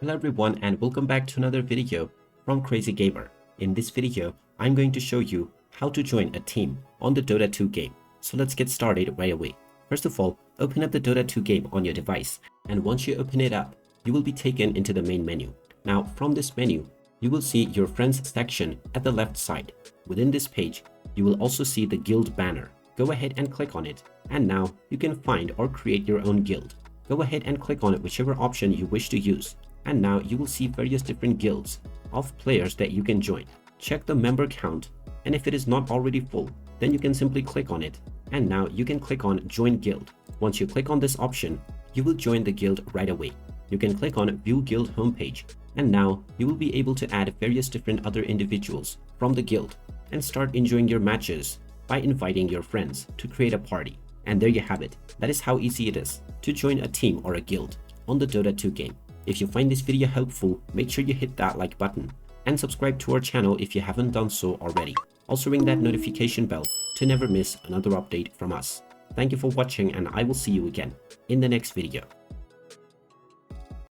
Hello everyone and welcome back to another video from Crazy Gamer. In this video, I'm going to show you how to join a team on the Dota 2 game. So let's get started right away. First of all, open up the Dota 2 game on your device, and once you open it up, you will be taken into the main menu. Now from this menu, you will see your friends section at the left side. Within this page, you will also see the guild banner. Go ahead and click on it, and now you can find or create your own guild. Go ahead and click on it, whichever option you wish to use. And now you will see various different guilds of players that you can join. Check the member count, and if it is not already full, then you can simply click on it. And now you can click on join guild. Once you click on this option, you will join the guild right away. You can click on view guild homepage, and now you will be able to add various different other individuals from the guild and start enjoying your matches by inviting your friends to create a party. And there you have it. That is how easy it is to join a team or a guild on the Dota 2 game. If you find this video helpful, make sure you hit that like button and subscribe to our channel if you haven't done so already. Also ring that notification bell to never miss another update from us. Thank you for watching, and I will see you again in the next video.